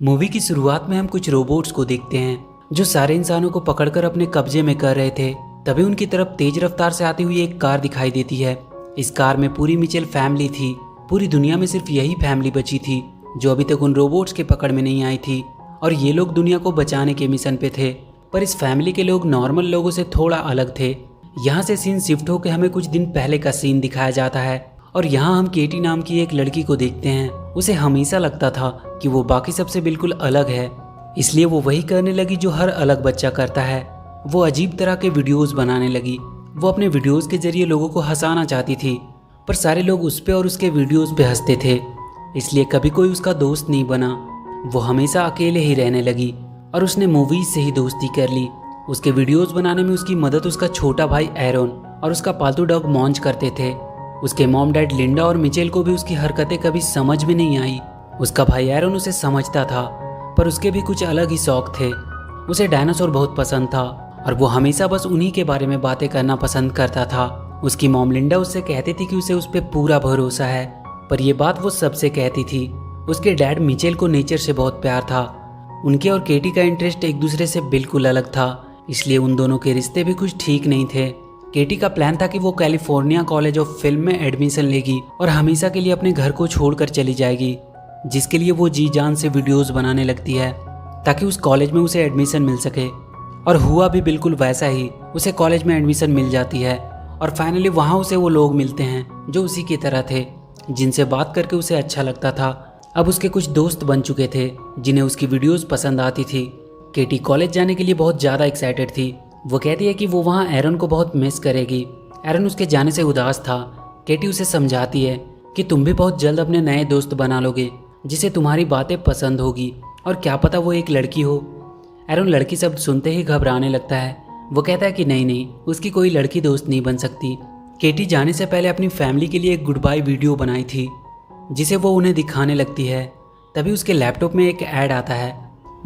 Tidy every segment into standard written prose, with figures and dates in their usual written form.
Movie की शुरुआत में हम कुछ रोबोट्स को देखते हैं जो सारे इंसानों को पकड़कर अपने कब्जे में कर रहे थे। तभी उनकी तरफ तेज रफ्तार से आती हुई एक कार दिखाई देती है। इस कार में पूरी मिचेल फैमिली थी। पूरी दुनिया में सिर्फ यही फैमिली बची थी जो अभी तक उन रोबोट्स के पकड़ में नहीं आई थी, और ये लोग दुनिया को बचाने के मिशन पे थे। पर इस फैमिली के लोग नॉर्मल लोगों से थोड़ा अलग थे। यहाँ से सीन शिफ्ट होकर हमें कुछ दिन पहले का सीन दिखाया जाता है, और यहाँ हम केटी नाम की एक लड़की को देखते हैं। उसे हमेशा लगता था कि वो बाकी सबसे बिल्कुल अलग है, इसलिए वो वही करने लगी जो हर अलग बच्चा करता है। वो अजीब तरह के वीडियोस बनाने लगी। वो अपने वीडियोस के जरिए लोगों को हंसाना चाहती थी, पर सारे लोग उस पे और उसके वीडियोस पे हंसते थे, इसलिए कभी कोई उसका दोस्त नहीं बना। वो हमेशा अकेले ही रहने लगी और उसने मूवीज से ही दोस्ती कर ली। उसके वीडियोस बनाने में उसकी मदद उसका छोटा भाई एरोन और उसका पालतू डॉग मॉन्च करते थे। उसके मॉम डैड लिंडा और मिचेल को भी उसकी हरकतें कभी समझ में नहीं आई। उसका भाई एरोन उसे समझता था, पर उसके भी कुछ अलग ही शौक थे। उसे डायनासोर बहुत पसंद था और वो हमेशा बस उन्हीं के बारे में बातें करना पसंद करता था। उसकी मॉम लिंडा उससे कहती थी कि उसे उस पर पूरा भरोसा है, पर यह बात वो सबसे कहती थी। उसके डैड मिचेल को नेचर से बहुत प्यार था। उनके और केटी का इंटरेस्ट एक दूसरे से बिल्कुल अलग था, इसलिए उन दोनों के रिश्ते भी कुछ ठीक नहीं थे। केटी का प्लान था कि वो कैलिफोर्निया कॉलेज ऑफ फिल्म में एडमिशन लेगी और हमेशा के लिए अपने घर को छोड़कर चली जाएगी, जिसके लिए वो जी जान से वीडियोस बनाने लगती है ताकि उस कॉलेज में उसे एडमिशन मिल सके। और हुआ भी बिल्कुल वैसा ही। उसे कॉलेज में एडमिशन मिल जाती है और फाइनली वहाँ उसे वो लोग मिलते हैं जो उसी की तरह थे, जिनसे बात करके उसे अच्छा लगता था। अब उसके कुछ दोस्त बन चुके थे जिन्हें उसकी वीडियोस पसंद आती थी। केटी कॉलेज जाने के लिए बहुत ज़्यादा एक्साइटेड थी। वो कहती है कि वो वहाँ एरन को बहुत मिस करेगी। एरन उसके जाने से उदास था। केटी उसे समझाती है कि तुम भी बहुत जल्द अपने नए दोस्त बना लोगे जिसे तुम्हारी बातें पसंद होगी, और क्या पता वो एक लड़की हो। एरन लड़की शब्द सुनते ही घबराने लगता है। वो कहता है कि नहीं, उसकी कोई लड़की दोस्त नहीं बन सकती। केटी जाने से पहले अपनी फैमिली के लिए एक गुड बाय वीडियो बनाई थी जिसे वो उन्हें दिखाने लगती है। तभी उसके लैपटॉप में एक ऐड आता है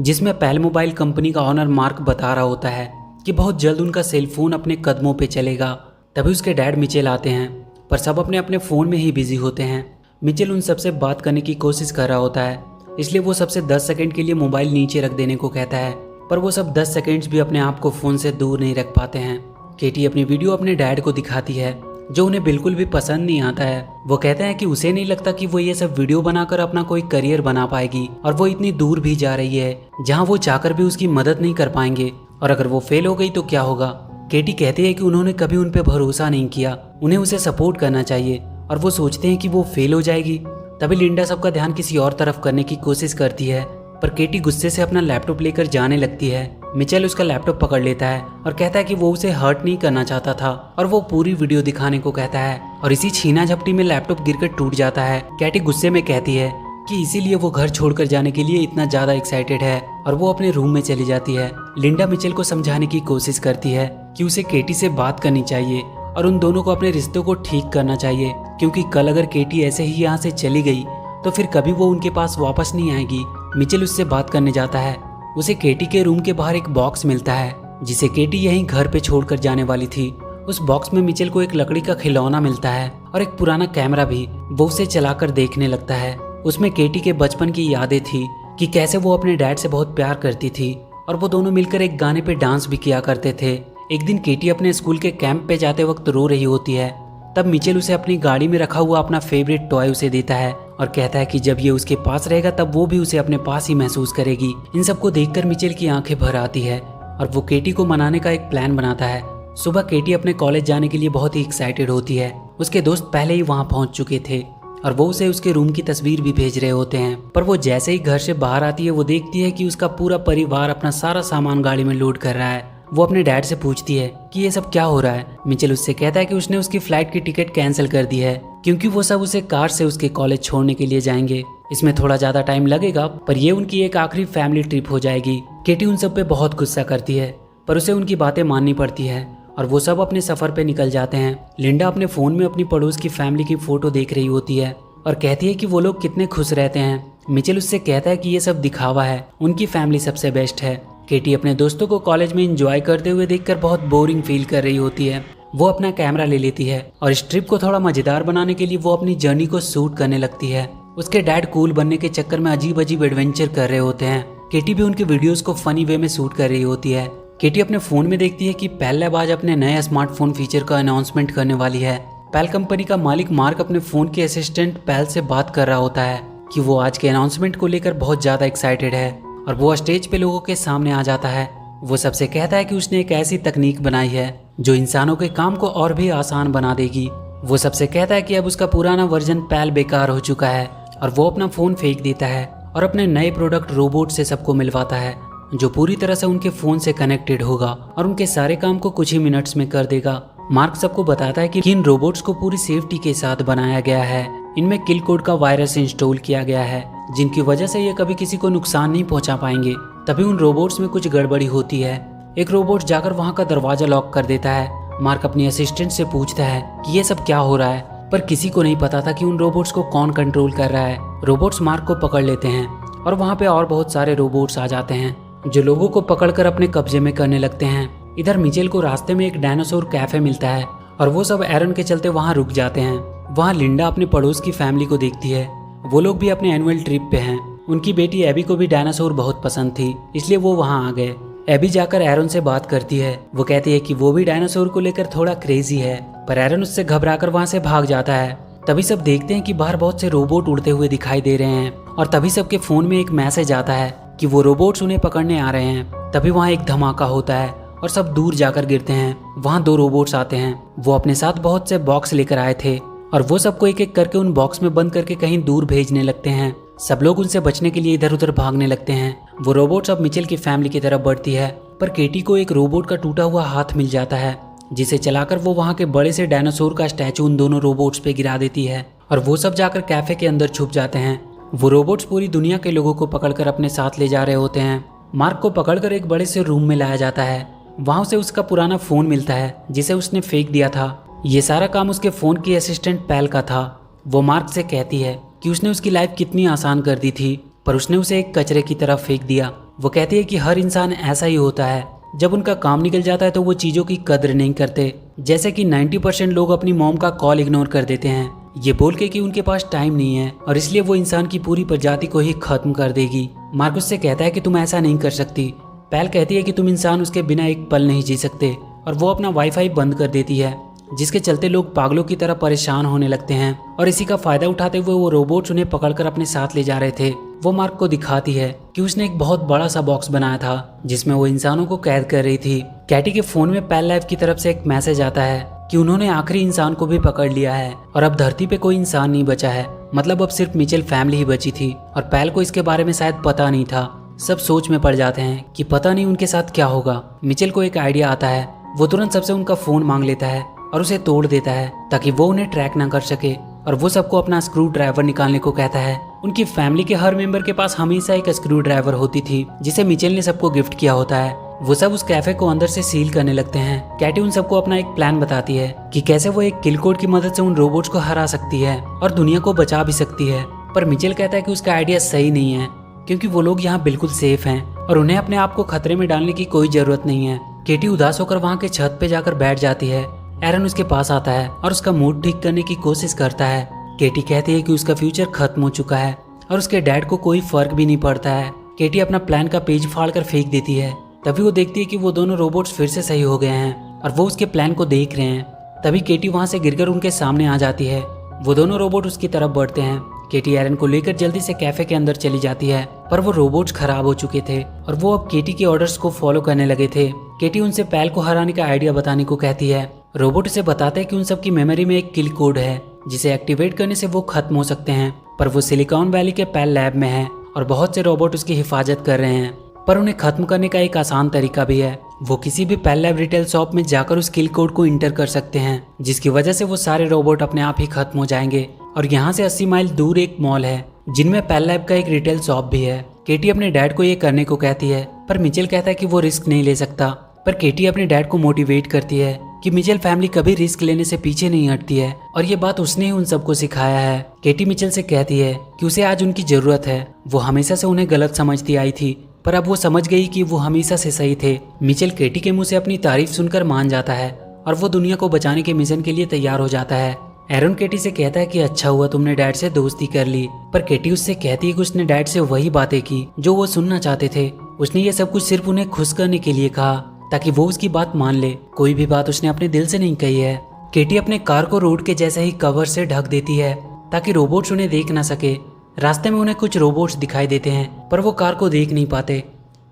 जिसमें पैल मोबाइल कंपनी का ऑनर मार्क बता रहा होता है कि बहुत जल्द उनका सेलफोन अपने कदमों पे चलेगा। तभी उसके डैड मिचेल आते हैं, पर सब अपने अपने फ़ोन में ही बिजी होते हैं। मिचेल उन सबसे बात करने की कोशिश कर रहा होता है, इसलिए वो सबसे 10 सेकंड के लिए मोबाइल नीचे रख देने को कहता है, पर वो सब 10 सेकंड्स भी अपने आप को फ़ोन से दूर नहीं रख पाते हैं। केटी अपनी वीडियो अपने डैड को दिखाती है जो उन्हें बिल्कुल भी पसंद नहीं आता है। वो कहते हैं कि उसे नहीं लगता कि वो ये सब वीडियो बनाकर अपना कोई करियर बना पाएगी, और वो इतनी दूर भी जा रही है जहाँ वो चाहकर भी उसकी मदद नहीं कर पाएंगे, और अगर वो फेल हो गई तो क्या होगा। केटी कहती है कि उन्होंने कभी उन पे भरोसा नहीं किया, उन्हें उसे सपोर्ट करना चाहिए, और वो सोचते हैं कि वो फेल हो जाएगी। तभी लिंडा सबका ध्यान किसी और तरफ करने की कोशिश करती है, पर केटी गुस्से से अपना लैपटॉप लेकर जाने लगती है। मिचेल उसका लैपटॉप पकड़ लेता है और कहता है कि वो उसे हर्ट नहीं करना चाहता था, और वो पूरी वीडियो दिखाने को कहता है, और इसी छीना झपटी में लैपटॉप गिरकर टूट जाता है। केटी गुस्से में कहती है कि इसीलिए वो घर छोड़कर जाने के लिए इतना ज्यादा एक्साइटेड है, और वो अपने रूम में चली जाती है। लिंडा मिचेल को समझाने की कोशिश करती है कि उसे केटी से बात करनी चाहिए और उन दोनों को अपने रिश्तों को ठीक करना चाहिए, क्योंकि कल अगर केटी ऐसे ही यहाँ से चली गई तो फिर कभी वो उनके पास वापस नहीं आएगी। मिचेल उससे बात करने जाता है। उसे केटी के रूम के बाहर एक बॉक्स मिलता है जिसे केटी यहीं घर पे छोड़कर जाने वाली थी। उस बॉक्स में मिचेल को एक लकड़ी का खिलौना मिलता है और एक पुराना कैमरा भी। वो उसे चलाकर देखने लगता है। उसमें केटी के बचपन की यादें थी कि कैसे वो अपने डैड से बहुत प्यार करती थी, और वो दोनों मिलकर एक गाने पे डांस भी किया करते थे। एक दिन केटी अपने स्कूल के कैंप पे जाते वक्त रो रही होती है। तब मिचेल उसे अपनी गाड़ी में रखा हुआ अपना फेवरेट टॉय उसे देता है और कहता है कि जब ये उसके पास रहेगा तब वो भी उसे अपने पास ही महसूस करेगी। इन सबको देखकर मिचेल की आंखें भर आती है और वो केटी को मनाने का एक प्लान बनाता है। सुबह केटी अपने कॉलेज जाने के लिए बहुत ही एक्साइटेड होती है। उसके दोस्त पहले ही वहाँ पहुँच चुके थे और वो उसे उसके रूम की तस्वीर भी भेज रहे होते हैं, पर वो जैसे ही घर से बाहर आती है वो देखती है कि उसका पूरा परिवार अपना सारा सामान गाड़ी में लोड कर रहा है। वो अपने डैड से पूछती है कि ये सब क्या हो रहा है। मिचेल उससे कहता है कि उसने उसकी फ्लाइट की टिकट कैंसिल कर दी है क्योंकि वो सब उसे कार से उसके कॉलेज छोड़ने के लिए जाएंगे। इसमें थोड़ा ज्यादा टाइम लगेगा, पर ये उनकी एक आखिरी फैमिली ट्रिप हो जाएगी। केटी उन सब पे बहुत गुस्सा करती है, पर उसे उनकी बातें माननी पड़ती है और वो सब अपने सफर पे निकल जाते हैं। लिंडा अपने फोन में अपनी पड़ोस की फैमिली की फोटो देख रही होती है और कहती है कि वो लोग कितने खुश रहते हैं। मिचेल उससे कहता है कि ये सब दिखावा है, उनकी फैमिली सबसे बेस्ट है। केटी अपने दोस्तों को कॉलेज में एंजॉय करते हुए देखकर बहुत बोरिंग फील कर रही होती है। वो अपना कैमरा ले लेती है और इस ट्रिप को थोड़ा मजेदार बनाने के लिए वो अपनी जर्नी को शूट करने लगती है। उसके डैड कूल बनने के चक्कर में अजीब अजीब एडवेंचर कर रहे होते हैं। केटी भी उनके वीडियोस को फनी वे में शूट कर रही होती है। केटी अपने फोन में देखती है कि पेल लैब आज अपने नए स्मार्टफोन फीचर का अनाउंसमेंट करने वाली है। पेल कंपनी का मालिक मार्क अपने फोन के असिस्टेंट पेल से बात कर रहा होता है कि वो आज के अनाउंसमेंट को लेकर बहुत ज्यादा एक्साइटेड है और वो स्टेज पे लोगों के सामने आ जाता है। वो सबसे कहता है कि उसने एक ऐसी तकनीक बनाई है जो इंसानों के काम को और भी आसान बना देगी। वो सबसे कहता है कि अब उसका पुराना वर्जन पेल बेकार हो चुका है और वो अपना फोन फेंक देता है और अपने नए प्रोडक्ट रोबोट से सबको मिलवाता है जो पूरी तरह से उनके फोन से कनेक्टेड होगा और उनके सारे काम को कुछ ही मिनट्स में कर देगा। मार्क सबको बताता है कि इन रोबोट्स को पूरी सेफ्टी के साथ बनाया गया है। इनमें किल कोड का वायरस इंस्टॉल किया गया है जिनकी वजह से ये कभी किसी को नुकसान नहीं पहुंचा पाएंगे। तभी उन रोबोट्स में कुछ गड़बड़ी होती है। एक रोबोट जाकर वहां का दरवाजा लॉक कर देता है। मार्क अपनी असिस्टेंट से पूछता है कि ये सब क्या हो रहा है, पर किसी को नहीं पता था कि उन रोबोट्स को कौन कंट्रोल कर रहा है। रोबोट्स मार्क को पकड़ लेते हैं और वहाँ पे और बहुत सारे रोबोट्स आ जाते हैं जो लोगों को पकड़कर अपने कब्जे में करने लगते हैं। इधर मिचेल को रास्ते में एक डायनासोर कैफे मिलता है और वो सब एरन के चलते वहाँ रुक जाते हैं। वहाँ लिंडा अपने पड़ोस की फैमिली को देखती है। वो लोग भी अपने एनुअल ट्रिप पे हैं। उनकी बेटी एबी को भी डायनासोर बहुत पसंद थी, इसलिए वो वहाँ आ गए। एबी जाकर एरन से बात करती है। वो कहती है कि वो भी डायनासोर को लेकर थोड़ा क्रेजी है, पर एरन उससे घबराकर वहाँ से भाग जाता है। तभी सब देखते हैं कि बाहर बहुत से रोबोट उड़ते हुए दिखाई दे रहे हैं और तभी सबके फोन में एक मैसेज आता है कि वो रोबोट्स उन्हें पकड़ने आ रहे हैं। तभी वहाँ एक धमाका होता है और सब दूर जाकर गिरते हैं। वहाँ 2 रोबोट्स आते हैं। वो अपने साथ बहुत से बॉक्स लेकर आए थे और वो सबको एक एक करके उन बॉक्स में बंद करके कहीं दूर भेजने लगते हैं। सब लोग उनसे बचने के लिए इधर उधर भागने लगते हैं। वो रोबोट्स अब मिचेल की फैमिली की तरफ बढ़ती है, पर केटी को एक रोबोट का टूटा हुआ हाथ मिल जाता है जिसे चलाकर वो वहाँ के बड़े से डायनासोर का स्टैचू उन दोनों रोबोट्स पे गिरा देती है और वो सब जाकर कैफे के अंदर छुप जाते हैं। वो रोबोट्स पूरी दुनिया के लोगों को पकड़कर अपने साथ ले जा रहे होते हैं। मार्क को पकड़कर एक बड़े से रूम में लाया जाता है। वहाँ उसे उसका पुराना फोन मिलता है जिसे उसने फेंक दिया था। ये सारा काम उसके फोन की असिस्टेंट पेल का था। वो मार्क से कहती है कि उसने उसकी लाइफ कितनी आसान कर दी थी, पर उसने उसे एक कचरे की तरफ फेंक दिया। वो कहती है कि हर इंसान ऐसा ही होता है, जब उनका काम निकल जाता है तो वो चीज़ों की कदर नहीं करते। जैसे कि 90% लोग अपनी मॉम का कॉल इग्नोर कर देते हैं, ये बोल के कि उनके पास टाइम नहीं है और इसलिए वो इंसान की पूरी प्रजाति को ही खत्म कर देगी। मार्क उससे कहता है कि तुम ऐसा नहीं कर सकती। पेल कहती है कि तुम इंसान उसके बिना एक पल नहीं जी सकते और वो अपना वाईफाई बंद कर देती है, जिसके चलते लोग पागलों की तरह परेशान होने लगते हैं और इसी का फायदा उठाते हुए वो रोबोट्स उन्हें पकड़कर अपने साथ ले जा रहे थे। वो मार्क को दिखाती है कि उसने एक बहुत बड़ा सा बॉक्स बनाया था जिसमें वो इंसानों को कैद कर रही थी। कैटी के फोन में पेल लैब की तरफ से एक मैसेज आता है कि उन्होंने आखिरी इंसान को भी पकड़ लिया है और अब धरती पे कोई इंसान नहीं बचा है। मतलब अब सिर्फ मिचेल फैमिली ही बची थी और पेल को इसके बारे में शायद पता नहीं था। सब सोच में पड़ जाते हैं कि पता नहीं उनके साथ क्या होगा। मिचेल को एक आइडिया आता है। वो तुरंत सबसे उनका फोन मांग लेता है और उसे तोड़ देता है ताकि वो उन्हें ट्रैक ना कर सके और वो सबको अपना स्क्रू ड्राइवर निकालने को कहता है। उनकी फैमिली के हर मेंबर के पास हमेशा एक स्क्रू ड्राइवर होती थी जिसे मिचेल ने सबको गिफ्ट किया होता है। वो सब उस कैफे को अंदर से सील करने लगते हैं। कैटी उन सबको अपना एक प्लान बताती है कि कैसे वो एक किल कोड की मदद से उन रोबोट्स को हरा सकती है और दुनिया को बचा भी सकती है। पर मिचेल कहता है कि उसका आइडिया सही नहीं है क्योंकि वो लोग यहाँ बिल्कुल सेफ हैं और उन्हें अपने आप को खतरे में डालने की कोई जरूरत नहीं है। केटी उदास होकर वहाँ के छत पे जाकर बैठ जाती है। एरन उसके पास आता है और उसका मूड ठीक करने की कोशिश करता है। केटी कहती है कि उसका फ्यूचर खत्म हो चुका है और उसके डैड को कोई फर्क भी नहीं पड़ता है। केटी अपना प्लान का पेज फाड़कर फेंक देती है। तभी वो देखती है कि वो दोनों रोबोट्स फिर से सही हो गए हैं और वो उसके प्लान को देख रहे हैं। तभी केटी वहाँ से गिरकर उनके सामने आ जाती है। वो दोनों रोबोट उसकी तरफ बढ़ते हैं। केटी एरन को लेकर जल्दी से कैफे के अंदर चली जाती है, पर वो रोबोट्स खराब हो चुके थे और वो अब केटी के ऑर्डर्स को फॉलो करने लगे थे। केटी उनसे पेल को हराने का आइडिया बताने को कहती है। रोबोट उसे बताते हैं कि उन सबकी मेमोरी में एक किल कोड है जिसे एक्टिवेट करने से वो खत्म हो सकते हैं, पर वो सिलिकॉन वैली के पेल लैब में है और बहुत से रोबोट उसकी हिफाजत कर रहे हैं। पर उन्हें खत्म करने का एक आसान तरीका भी है। वो किसी भी पेल लैब रिटेल शॉप में जाकर उस किल कोड को इंटर कर सकते हैं, जिसकी वजह से वो सारे रोबोट अपने आप ही खत्म हो जाएंगे। और यहाँ से 80 माइल दूर एक मॉल है जिनमें पेल लैब का एक रिटेल शॉप भी है। केटी अपने डैड को ये करने को कहती है, पर मिचेल कहता है कि वो रिस्क नहीं ले सकता। पर केटी अपने डैड को मोटिवेट करती है कि मिचेल फैमिली कभी रिस्क लेने से पीछे नहीं हटती है और ये बात उसने ही उन सबको सिखाया है। केटी मिचेल से कहती है कि उसे आज उनकी जरूरत है। वो हमेशा से उन्हें गलत समझती आई थी, पर अब वो समझ गई कि वो हमेशा से सही थे। मिचेल केटी के मुंह से अपनी तारीफ सुनकर मान जाता है और वो दुनिया को बचाने के मिशन के लिए तैयार हो जाता है। एरन केटी से कहता है कि अच्छा हुआ तुमने डैड से दोस्ती कर ली, पर केटी उससे कहती है कि उसने डैड से वही बातें की जो वो सुनना चाहते थे। उसने ये सब कुछ सिर्फ उन्हें खुश करने के लिए कहा ताकि वो उसकी बात मान ले। कोई भी बात उसने अपने दिल से नहीं कही है। केटी अपने कार को रोड के जैसे ही कवर से ढक देती है ताकि रोबोट्स उन्हें देख ना सके। रास्ते में उन्हें कुछ रोबोट्स दिखाई देते हैं पर वो कार को देख नहीं पाते।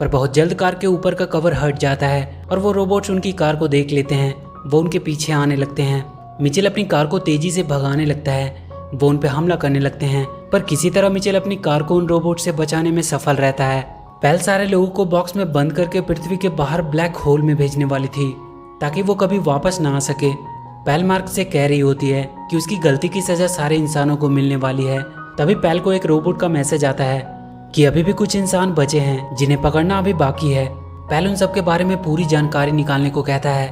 पर बहुत जल्द कार के ऊपर का कवर हट जाता है और वो रोबोट्स उनकी कार को देख लेते हैं। वो उनके पीछे आने लगते हैं। मिचेल अपनी कार को तेजी से भगाने लगता है। वो उन पे हमला करने लगते हैं पर किसी तरह मिचेल अपनी कार को उन रोबोट से बचाने में सफल रहता है। पैल सारे लोगों को बॉक्स में बंद करके पृथ्वी के बाहर ब्लैक होल में भेजने वाली थी ताकि वो कभी वापस ना आ सके। पैल मार्क से कह रही होती है कि उसकी गलती की सजा सारे इंसानों को मिलने वाली है। तभी पैल को एक रोबोट का मैसेज आता है कि अभी भी कुछ इंसान बचे हैं जिन्हें पकड़ना अभी बाकी है। पैल उन सब के बारे में पूरी जानकारी निकालने को कहता है।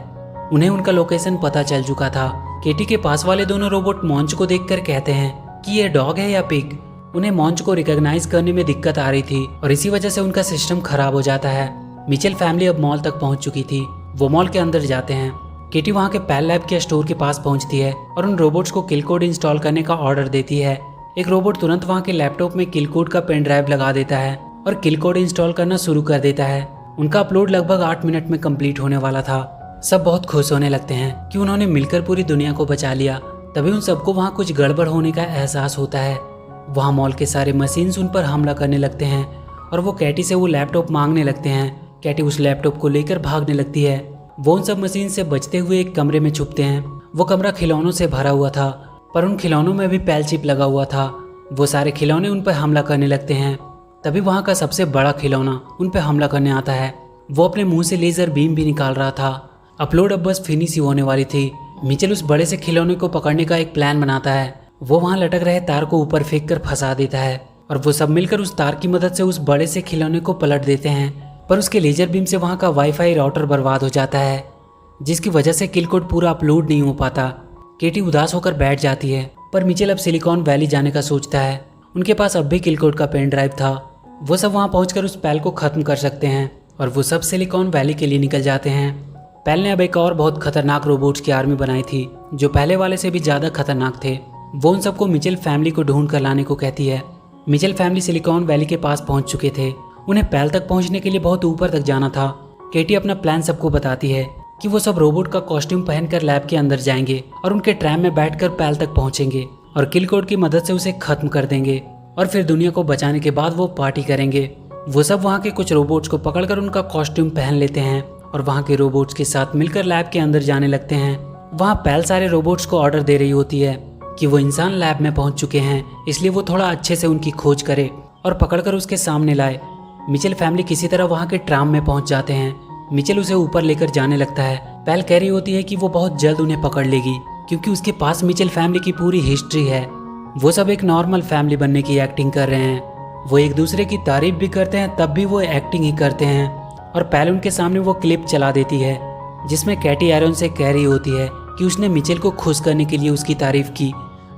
उन्हें उनका लोकेशन पता चल चुका था। केटी के पास वाले दोनों रोबोट मॉन्च को देखकर कहते हैं कि ये डॉग है या पिग। उन्हें मॉन्च को रिकॉग्नाइज करने में दिक्कत आ रही थी और इसी वजह से उनका सिस्टम खराब हो जाता है। मिचेल फैमिली अब मॉल तक पहुंच चुकी थी। वो मॉल के अंदर जाते हैं। केटी वहां के पैल लैब के स्टोर के पास पहुंचती है और उन रोबोट्स को किल कोड इंस्टॉल करने का ऑर्डर देती है। एक रोबोट तुरंत वहां के लैपटॉप में किल कोड का पेन ड्राइव लगा देता है और किल कोड इंस्टॉल करना शुरू कर देता है। उनका अपलोड लगभग 8 मिनट में कंप्लीट होने वाला था। सब बहुत खुश होने लगते हैं कि उन्होंने मिलकर पूरी दुनिया को बचा लिया। तभी उन सबको वहाँ कुछ गड़बड़ होने का एहसास होता है। वहाँ मॉल के सारे मशीन्स उन पर हमला करने लगते हैं और वो कैटी से वो लैपटॉप मांगने लगते हैं। कैटी उस लैपटॉप को लेकर भागने लगती है। वो उन सब मशीन से बचते हुए एक कमरे में छुपते हैं। वो कमरा खिलौनों से भरा हुआ था पर उन खिलौनों में भी पैल चिप लगा हुआ था। वो सारे खिलौने उन पर हमला करने लगते हैं। तभी वहाँ का सबसे बड़ा खिलौना उन पर हमला करने आता है। वो अपने मुंह से लेजर बीम भी निकाल रहा था। अपलोड अब बस फिनिश ही होने वाली थी। मिचेल उस बड़े से खिलौने को पकड़ने का एक प्लान बनाता है। वो वहाँ लटक रहे तार को ऊपर फेंक कर फंसा देता है और वो सब मिलकर उस तार की मदद से उस बड़े से खिलौने को पलट देते हैं। पर उसके लेजर बीम से वहाँ का वाईफाई राउटर बर्बाद हो जाता है जिसकी वजह से किल कोड पूरा अपलोड नहीं हो पाता। केटी उदास होकर बैठ जाती है पर मिचेल अब सिलिकॉन वैली जाने का सोचता है। उनके पास अब भी किल कोड का पेन ड्राइव था। वो सब वहाँ पहुँच उस पैल को खत्म कर सकते हैं और वो सब सिलिकॉन वैली के लिए निकल जाते हैं। पैल ने अब एक और बहुत खतरनाक रोबोट्स की आर्मी बनाई थी जो पहले वाले से भी ज़्यादा खतरनाक थे। वो उन सबको मिचेल फैमिली को ढूंढ कर लाने को कहती है। मिचेल फैमिली सिलिकॉन वैली के पास पहुंच चुके थे। उन्हें पैल तक पहुंचने के लिए बहुत ऊपर तक जाना था। केटी अपना प्लान सबको बताती है कि वो सब रोबोट का कॉस्ट्यूम पहनकर लैब के अंदर जाएंगे और उनके ट्रैम में बैठकर पैल तक पहुंचेंगे और किल कोड की मदद से उसे खत्म कर देंगे और फिर दुनिया को बचाने के बाद वो पार्टी करेंगे। वो सब वहाँ के कुछ रोबोट्स को पकड़कर उनका कॉस्ट्यूम पहन लेते हैं और वहाँ के रोबोट्स के साथ मिलकर लैब के अंदर जाने लगते हैं। वहाँ पैल सारे रोबोट्स को ऑर्डर दे रही होती है कि वो इंसान लैब में पहुँच चुके हैं, इसलिए वो थोड़ा अच्छे से उनकी खोज करे और पकड़कर उसके सामने लाए। मिचेल फैमिली किसी तरह वहाँ के ट्राम में पहुँच जाते हैं। मिचेल उसे ऊपर लेकर जाने लगता है। पैल कह रही होती है कि वो बहुत जल्द उन्हें पकड़ लेगी क्योंकि उसके पास मिचेल फैमिली की पूरी हिस्ट्री है। वो सब एक नॉर्मल फैमिली बनने की एक्टिंग कर रहे हैं। वो एक दूसरे की तारीफ भी करते हैं तब भी वो एक्टिंग ही करते हैं। और पैल उनके सामने वो क्लिप चला देती है जिसमें कैटी एरन से कह रही होती है कि उसने मिचेल को खुश करने के लिए उसकी तारीफ की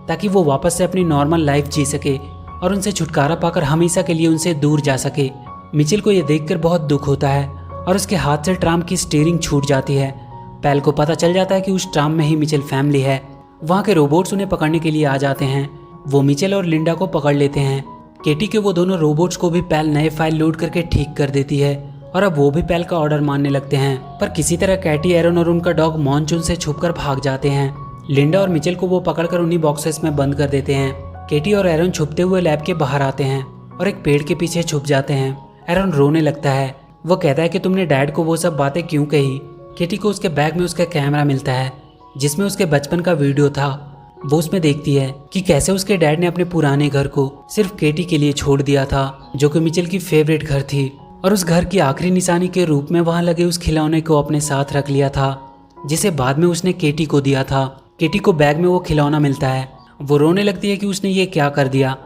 ताकि वो वापस से अपनी नॉर्मल लाइफ जी सके और उनसे छुटकारा पाकर हमेशा के लिए उनसे दूर जा सके। मिचेल को यह देखकर बहुत दुख होता है और उसके हाथ से ट्राम की स्टीयरिंग छूट जाती है। पैल को पता चल जाता है कि उस ट्राम में ही मिचेल फैमिली है। वहाँ के रोबोट्स उन्हें पकड़ने के लिए आ जाते हैं। वो मिचेल और लिंडा को पकड़ लेते हैं। केटी के वो दोनों रोबोट्स को भी पैल नए फाइल लोड करके ठीक कर देती है और अब वो भी पैल का ऑर्डर मानने लगते हैं। पर किसी तरह कैटी एरन और उनका डॉग मॉन्चून से छुपकर भाग जाते हैं। लिंडा और मिचेल को वो पकड़कर उन्हीं बॉक्सेस में बंद कर देते हैं। केटी और एरन छुपते हुए लैब के बाहर आते हैं और एक पेड़ के पीछे छुप जाते हैं। एरन रोने लगता है। वो कहता है कि तुमने डैड को वो सब बातें क्यों कही। केटी को उसके बैग में उसका कैमरा मिलता है जिसमें उसके बचपन का वीडियो था। वो उसमें देखती है कि कैसे उसके डैड ने अपने पुराने घर को सिर्फ केटी के लिए छोड़ दिया था जो कि मिचेल की फेवरेट घर थी और उस घर की आखिरी निशानी के रूप में वहां लगे उस खिलौने को अपने साथ रख लिया था जिसे बाद में उसने केटी को दिया था। केटी को बैग में वो खिलौना मिलता है। वो रोने लगती है कि उसने ये क्या कर दिया।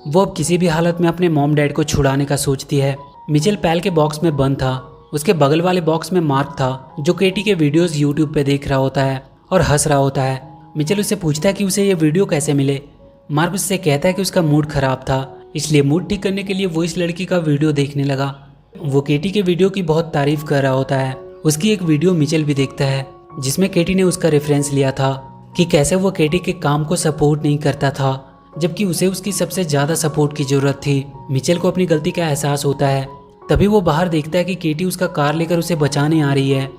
वो अब किसी भी हालत में अपने मॉम डैड को छुड़ाने का सोचती है। मिचेल पैल के बॉक्स में बंद था। उसके बगल वाले बॉक्स में मार्क था जो केटी के वीडियोस यूट्यूब पे देख रहा होता है और हंस रहा होता है। मिचेल उससे पूछता है कि उसे ये वीडियो कैसे मिले। मार्क उससे कहता है कि उसका मूड खराब था इसलिए मूड ठीक करने के लिए वो इस लड़की का वीडियो देखने लगा। वो केटी के वीडियो की बहुत तारीफ कर रहा होता है। उसकी एक वीडियो मिचेल भी देखता है जिसमें केटी ने उसका रेफरेंस लिया था। कि कैसे वो केटी के काम को सपोर्ट नहीं करता था, जबकि उसे उसकी सबसे ज़्यादा सपोर्ट की ज़रूरत थी। मिचेल को अपनी गलती का एहसास होता है। तभी वो बाहर देखता है कि केटी उसका कार लेकर उसे बचाने आ रही है।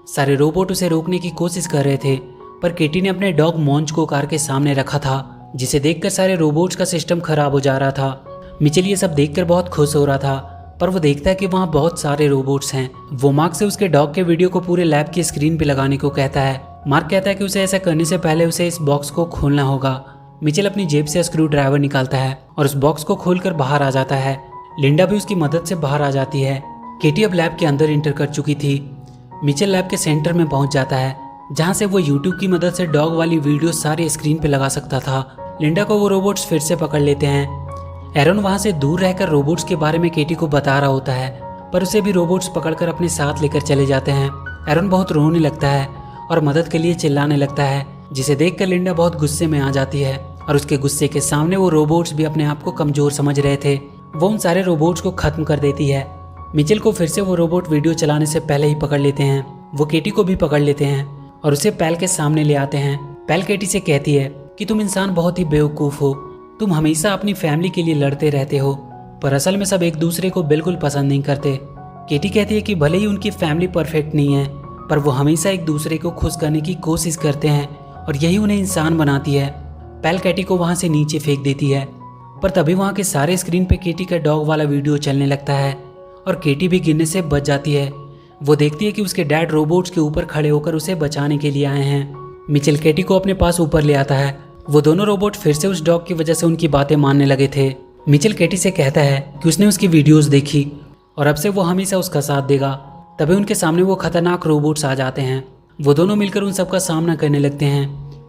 सारे रोबोट उसे रोकने की कोशिश कर रहे थे, पर केटी ने अपने डॉग मॉन्च को कार के सामने रखा था, जिसे देखकर सारे रोबोट्स का सिस्टम खराब हो जा रहा था। मिचेल ये सब देखकर बहुत खुश हो रहा था, पर वो देखता है कि वहाँ बहुत सारे रोबोट्स हैं। वो मार्क से उसके डॉग के वीडियो को पूरे लैब की स्क्रीन पे लगाने को कहता है। मार्क कहता है कि उसे ऐसा करने से पहले उसे इस बॉक्स को खोलना होगा। मिचेल अपनी जेब से स्क्रू ड्राइवर निकालता है और उस बॉक्स को खोलकर बाहर आ जाता है। लिंडा भी उसकी मदद से बाहर आ जाती है। केटी अब लैब के अंदर इंटर कर चुकी थी। मिचेल लैब के सेंटर में पहुंच जाता है, जहां से वो यूट्यूब की मदद से डॉग वाली वीडियो सारी स्क्रीन पे लगा सकता था। लिंडा को वो रोबोट्स फिर से पकड़ लेते हैं। एरन वहां से दूर रहकर रोबोट्स के बारे में केटी को बता रहा होता है, पर उसे भी रोबोट्स पकड़कर अपने साथ लेकर चले जाते हैं। एरन बहुत रोने लगता है और मदद के लिए चिल्लाने लगता है, जिसे देखकर लिंडा बहुत गुस्से में आ जाती है और उसके गुस्से के सामने वो रोबोट्स भी अपने आप को कमजोर समझ रहे थे। वो उन सारे रोबोट्स को खत्म कर देती है। मिचेल को फिर से वो रोबोट वीडियो चलाने से पहले ही पकड़ लेते हैं। वो केटी को भी पकड़ लेते हैं और उसे पैल के सामने ले आते हैं। पैल केटी से कहती है कि तुम इंसान बहुत ही बेवकूफ़ हो, तुम हमेशा अपनी फैमिली के लिए लड़ते रहते हो, पर असल में सब एक दूसरे को बिल्कुल पसंद नहीं करते। केटी कहती है कि भले ही उनकी फैमिली परफेक्ट नहीं है, पर वो हमेशा एक दूसरे को खुश करने की कोशिश करते हैं और यही उन्हें इंसान बनाती है। पैल केटी को वहाँ से नीचे फेंक देती है, पर तभी वहाँ के सारे स्क्रीन पे केटी का डॉग वाला वीडियो चलने लगता है और केटी भी गिरने से बच जाती है। वो देखती है कि उसके डैड रोबोट्स के ऊपर खड़े होकर उसे बचाने के लिए आए हैं। मिचेल केटी को अपने पास ऊपर ले आता है। वो दोनों रोबोट फिर से उस डॉग की वजह से उनकी बातें मानने लगे थे। मिचेल केटी से कहता है कि उसने उसकी वीडियोस देखी और अब से वो हमेशा उसका साथ देगा। तभी उनके सामने वो खतरनाक रोबोट्स आ जाते हैं। वो दोनों मिलकर उन सबका सामना करने लगते हैं।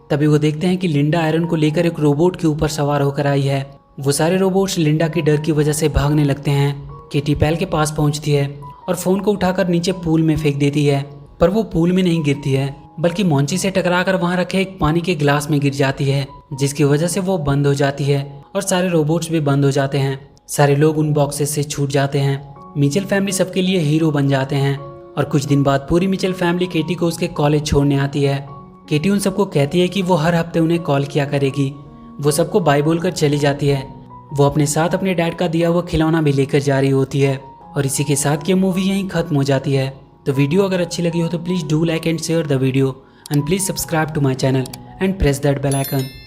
तभी वो देखते हैं कि लिंडा आयरन को लेकर एक रोबोट के ऊपर सवार होकर आई है। वो सारे रोबोट्स लिंडा के डर की वजह से भागने लगते हैं। केटी पैल के पास पहुंचती है और फोन को उठाकर नीचे पूल में फेंक देती है, पर वो पूल में नहीं गिरती है, बल्कि मॉन्ची से टकराकर वहां रखे एक पानी के गिलास में गिर जाती है, जिसकी वजह से वो बंद हो जाती है और सारे रोबोट्स भी बंद हो जाते हैं। सारे लोग उन बॉक्सेस से छूट जाते हैं। मिचेल फैमिली सबके लिए हीरो बन जाते हैं और कुछ दिन बाद पूरी मिचेल फैमिली केटी को उसके कॉलेज छोड़ने आती है। केटी उन सबको कहती है कि वो हर हफ्ते उन्हें कॉल किया करेगी। वो सबको बाय बोलकर चली जाती है। वो अपने साथ अपने डैड का दिया हुआ खिलौना भी लेकर जा रही होती है और इसी के साथ ये मूवी यहीं खत्म हो जाती है। तो वीडियो अगर अच्छी लगी हो तो please do like and share the video and please subscribe to my channel and press that bell icon.